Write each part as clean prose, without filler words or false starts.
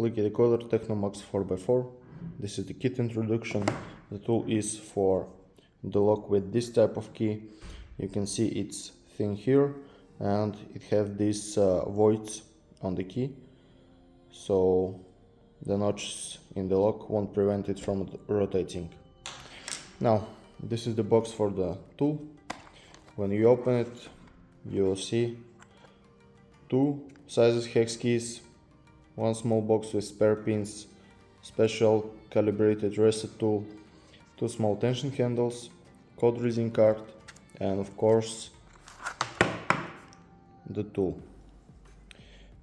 LuckyDecoder Technomax 4x4. This is the kit introduction. The tool is for the lock with this type of key. You can see it's thin here and it has these voids on the key, so the notches in the lock won't prevent it from rotating. Now this is the box for the tool. When you open it, you will see two sizes hex keys, one small box with spare pins, special calibrated reset tool, two small tension handles, code reading card, and of course the tool.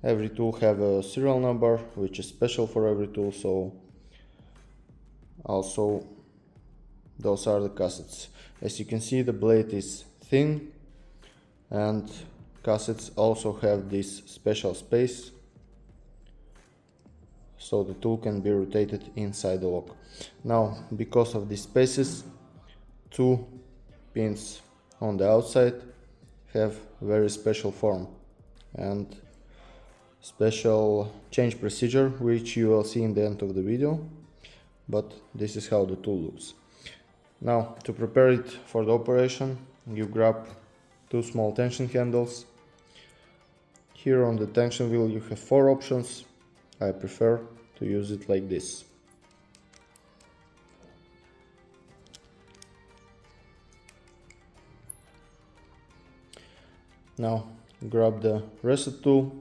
Every tool have a serial number which is special for every tool, so also those are the cassettes. As you can see, the blade is thin and cassettes also have this special space, so the tool can be rotated inside the lock. Now, because of these spaces, two pins on the outside have very special form and special change procedure, which you will see in the end of the video, but this is how the tool looks. Now, to prepare it for the operation, you grab two small tension handles. Here on the tension wheel you have 4 options. I prefer to use it like this. Now grab the reset tool.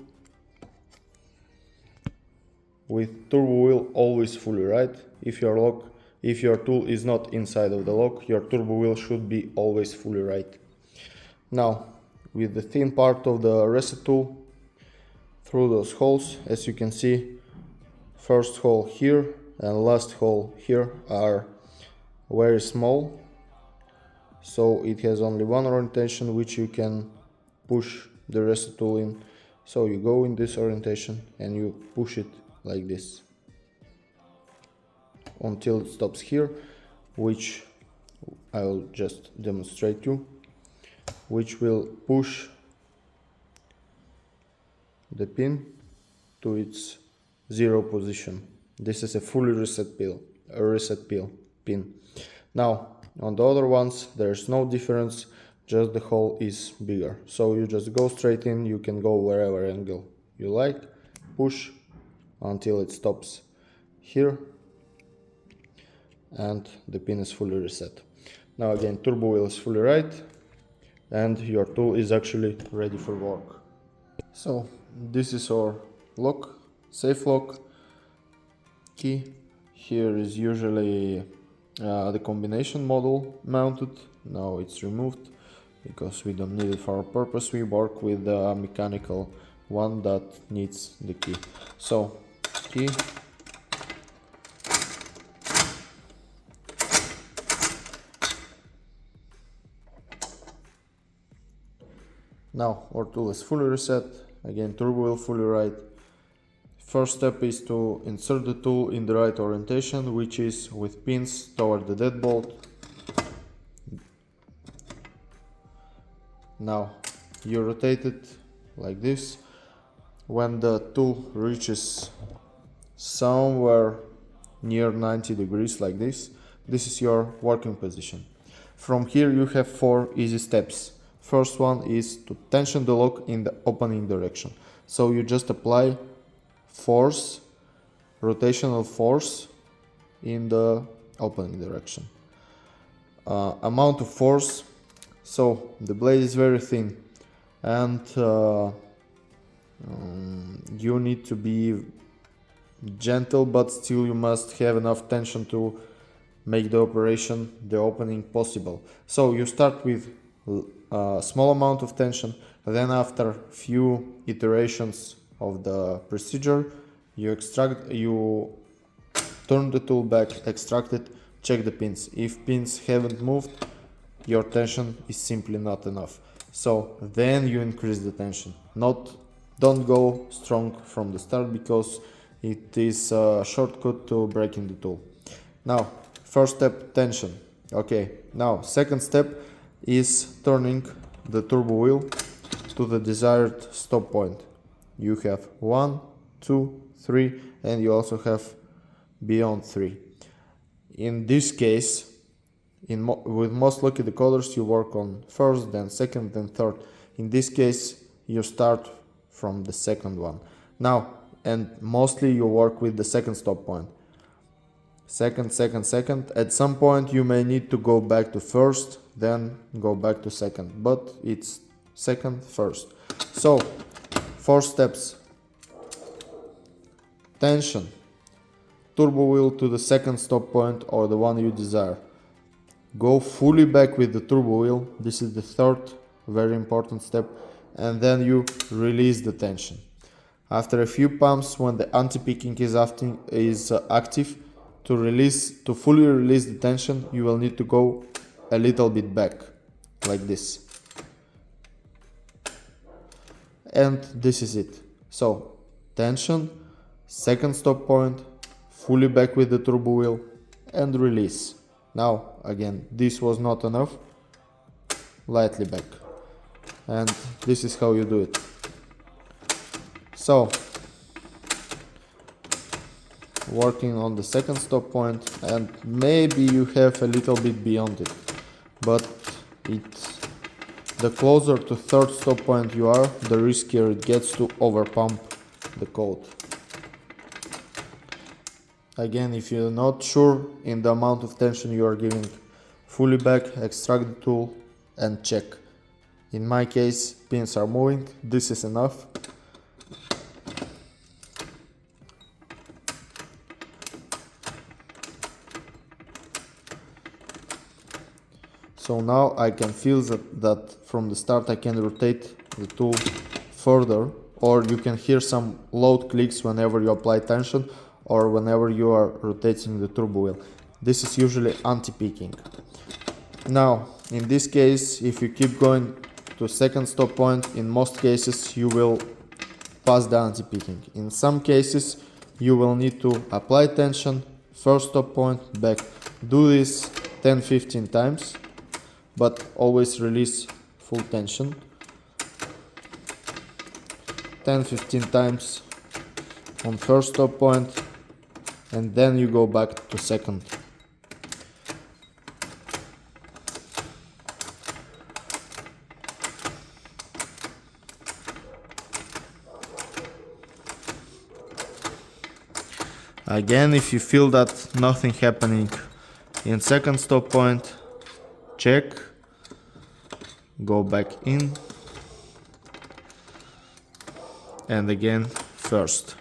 With turbo wheel always fully right. If your tool is not inside of the lock, your turbo wheel should be always fully right. Now with the thin part of the reset tool, through those holes, as you can see, first hole here and last hole here are very small, so it has only one orientation which you can push the reset tool in. So you go in this orientation and you push it like this until it stops here, which I will just demonstrate you, which will push the pin to its 0 position. This is a fully reset pin. Now on the other ones there's no difference, just the hole is bigger. So you just go straight in, you can go wherever angle you like, push until it stops here and the pin is fully reset. Now again, turbo wheel is fully right and your tool is actually ready for work. So this is our lock, safe lock key. Here is usually the combination model mounted. Now it's removed because we don't need it for our purpose. We work with the mechanical one that needs the key. So key, now our tool is fully reset. Again, turbo wheel fully right. First step is to insert the tool in the right orientation, which is with pins toward the deadbolt. Now you rotate it like this. When the tool reaches somewhere near 90 degrees like this, this is your working position. From here you have 4 easy steps. First one is to tension the lock in the opening direction. So you just apply force, rotational force in the opening direction. Amount of force, so the blade is very thin and you need to be gentle, but still you must have enough tension to make the operation, the opening, possible. So you start with a small amount of tension, then after few iterations of the procedure you turn the tool back, extract it, check the pins. If pins haven't moved, your tension is simply not enough, so then you increase the tension. Don't go strong from the start because it is a shortcut to breaking the tool. Now first step, tension. Okay, now second step is turning the turbo wheel to the desired stop point. You have 1, 2, 3, and you also have beyond 3. In this case, with most Lucky decoders, you work on first, then second, then third. In this case, you start from the second one. Now, and mostly you work with the second stop point. Second, second, second. At some point you may need to go back to first, then go back to second, but it's second, first. So, 4 steps. Tension. Turbo wheel to the second stop point or the one you desire. Go fully back with the turbo wheel. This is the third very important step. And then you release the tension. After a few pumps, when the anti-picking is active, to fully release the tension, you will need to go a little bit back, like this. And this is it. So, tension, second stop point, fully back with the turbo wheel, and release. Now, again, this was not enough, lightly back. And this is how you do it. So, working on the second stop point, and maybe you have a little bit beyond it, but the closer to third stop point you are, the riskier it gets to overpump the code. Again, if you're not sure in the amount of tension you are giving, fully back, extract the tool and check. In my case, pins are moving, this is enough. So now I can feel that from the start I can rotate the tool further, or you can hear some loud clicks whenever you apply tension or whenever you are rotating the turbo wheel. This is usually anti-picking. Now, in this case, if you keep going to second stop point, in most cases you will pass the anti-picking. In some cases you will need to apply tension, first stop point, back. Do this 10-15 times, but always release full tension. 10-15 times on first stop point, and then you go back to second. Again, if you feel that nothing happening in second stop point, check, go back in, and again first.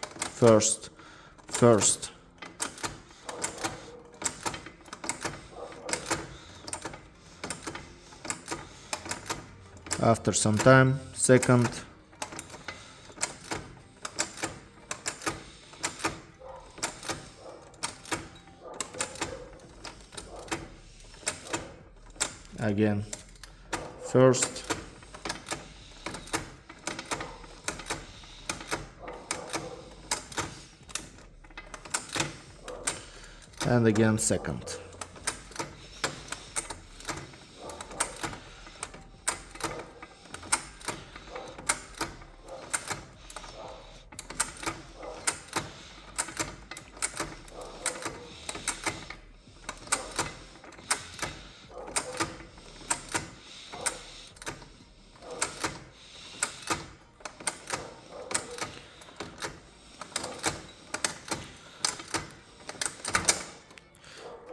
After some time, second, again first, and again second.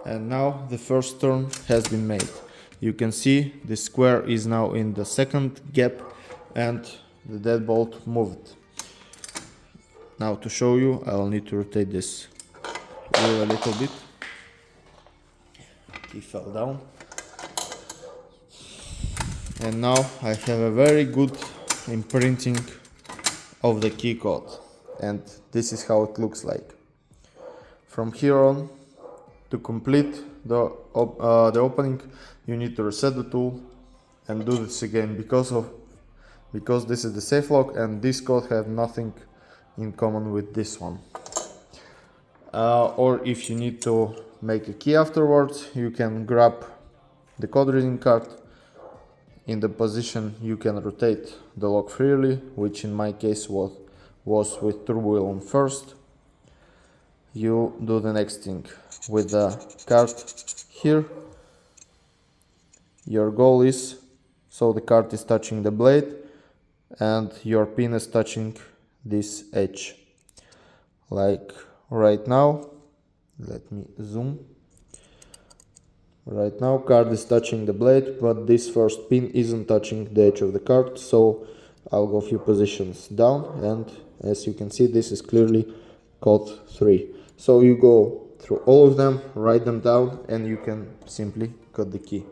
And now the first turn has been made. You can see the square is now in the second gap and the deadbolt moved. Now to show you, I will need to rotate this wheel a little bit. He fell down. And now I have a very good imprinting of the key code. And this is how it looks like. From here on, to complete the opening, you need to reset the tool and do this again, because this is the safe lock and this code has nothing in common with this one. Or if you need to make a key afterwards, you can grab the code reading card. In the position you can rotate the lock freely, which in my case was with turbo wheel on first, you do the next thing. With the card here, your goal is so the card is touching the blade and your pin is touching this edge. Like right now, let me zoom. Right now card is touching the blade, but this first pin isn't touching the edge of the card, so I'll go a few positions down, and as you can see, this is clearly code 3. So you go through all of them, write them down, and you can simply cut the key.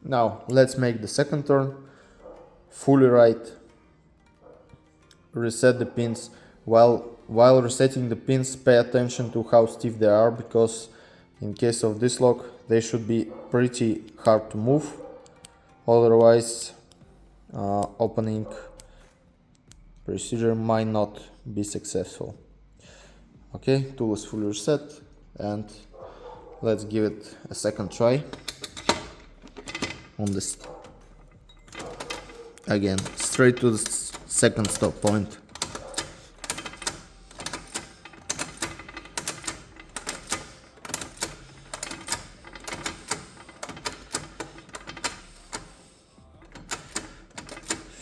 Now let's make the second turn. Fully write, reset the pins. While resetting the pins, pay attention to how stiff they are, because in case of this lock, they should be pretty hard to move. Otherwise, opening procedure might not be successful. Okay, tool is fully reset, and let's give it a second try on this. Again, straight to the second stop point.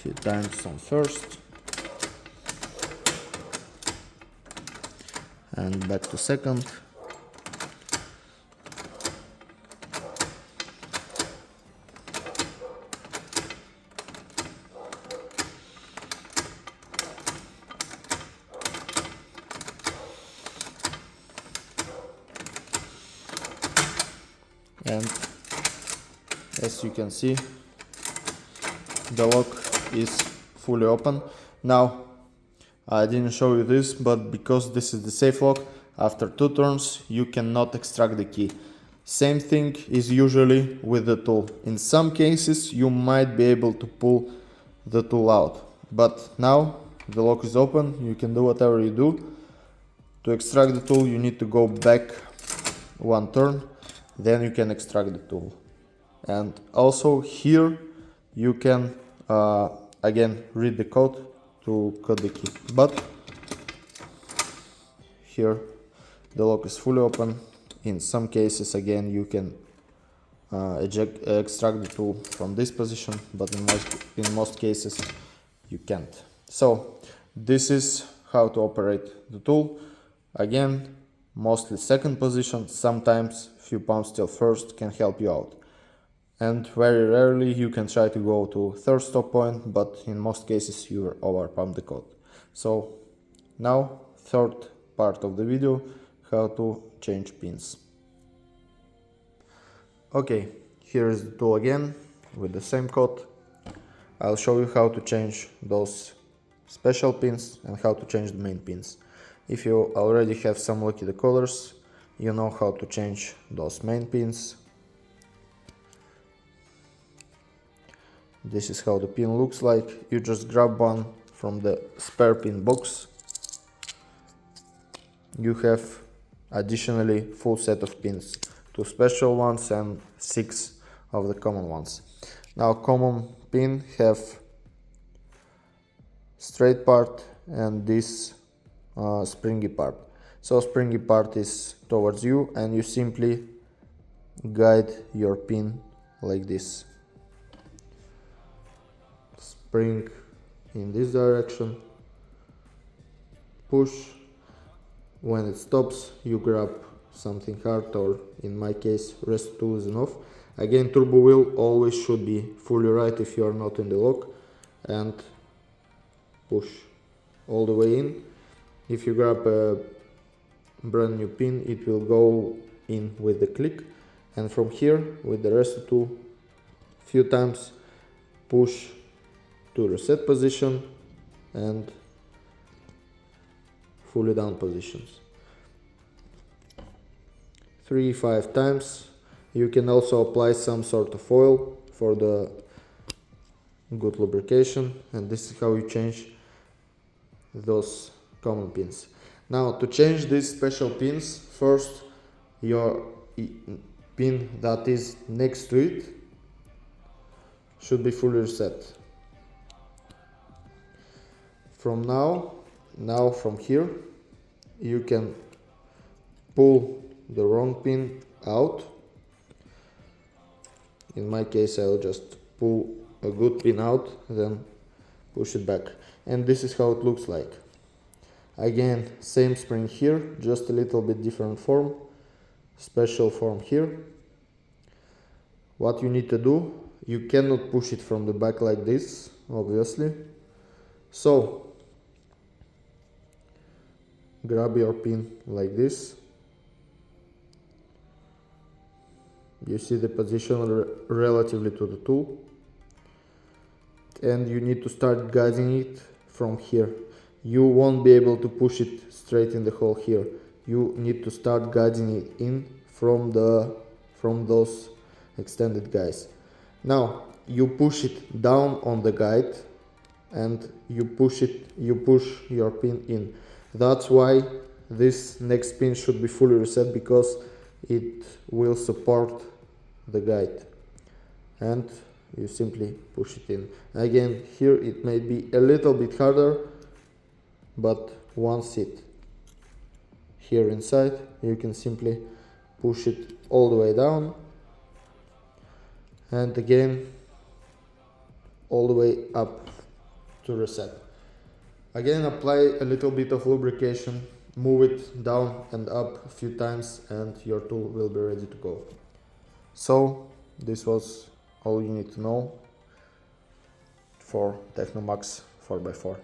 Few times on first and back to second. And as you can see, the lock is fully open. Now, I didn't show you this, but because this is the safe lock, after 2 turns you cannot extract the key. Same thing is usually with the tool. In some cases you might be able to pull the tool out, but now the lock is open, you can do whatever you do. To extract the tool you need to go back 1 turn, then you can extract the tool. And also here you can again read the code to cut the key, but here the lock is fully open. In some cases again you can extract the tool from this position, but in most cases you can't. So this is how to operate the tool. Again, mostly second position, sometimes few palms till first can help you out. And very rarely you can try to go to third stop point, but in most cases you over pump the code. So now third part of the video, how to change pins. Okay, here is the tool again with the same code. I'll show you how to change those special pins and how to change the main pins. If you already have some LuckyDecoders, you know how to change those main pins. This is how the pin looks like. You just grab one from the spare pin box. You have additionally full set of pins, 2 special ones and 6 of the common ones. Now common pin have straight part and this springy part. So springy part is towards you and you simply guide your pin like this. Spring in this direction, push. When it stops you grab something hard, or in my case rest tool is enough. Again, turbo wheel always should be fully right if you are not in the lock, and push all the way in. If you grab a brand new pin it will go in with the click, and from here with the rest tool few times push to reset position and fully down positions. 3-5 times. You can also apply some sort of oil for the good lubrication, and this is how you change those common pins. Now to change these special pins, first your pin that is next to it should be fully reset. From now from here you can pull the wrong pin out. In my case, I'll just pull a good pin out, then push it back. And this is how it looks like. Again, same spring here, just a little bit different form, special form here. What you need to do, you cannot push it from the back like this, obviously. So, grab your pin like this. You see the position relatively to the tool. And you need to start guiding it from here. You won't be able to push it straight in the hole here. You need to start guiding it in from those extended guides. Now you push it down on the guide and you push your pin in. That's why this next pin should be fully reset, because it will support the guide. And you simply push it in. Again, here it may be a little bit harder, but once it here inside, you can simply push it all the way down, and again all the way up to reset. Again, apply a little bit of lubrication, move it down and up a few times, and your tool will be ready to go. So this was all you need to know for Technomax 4x4.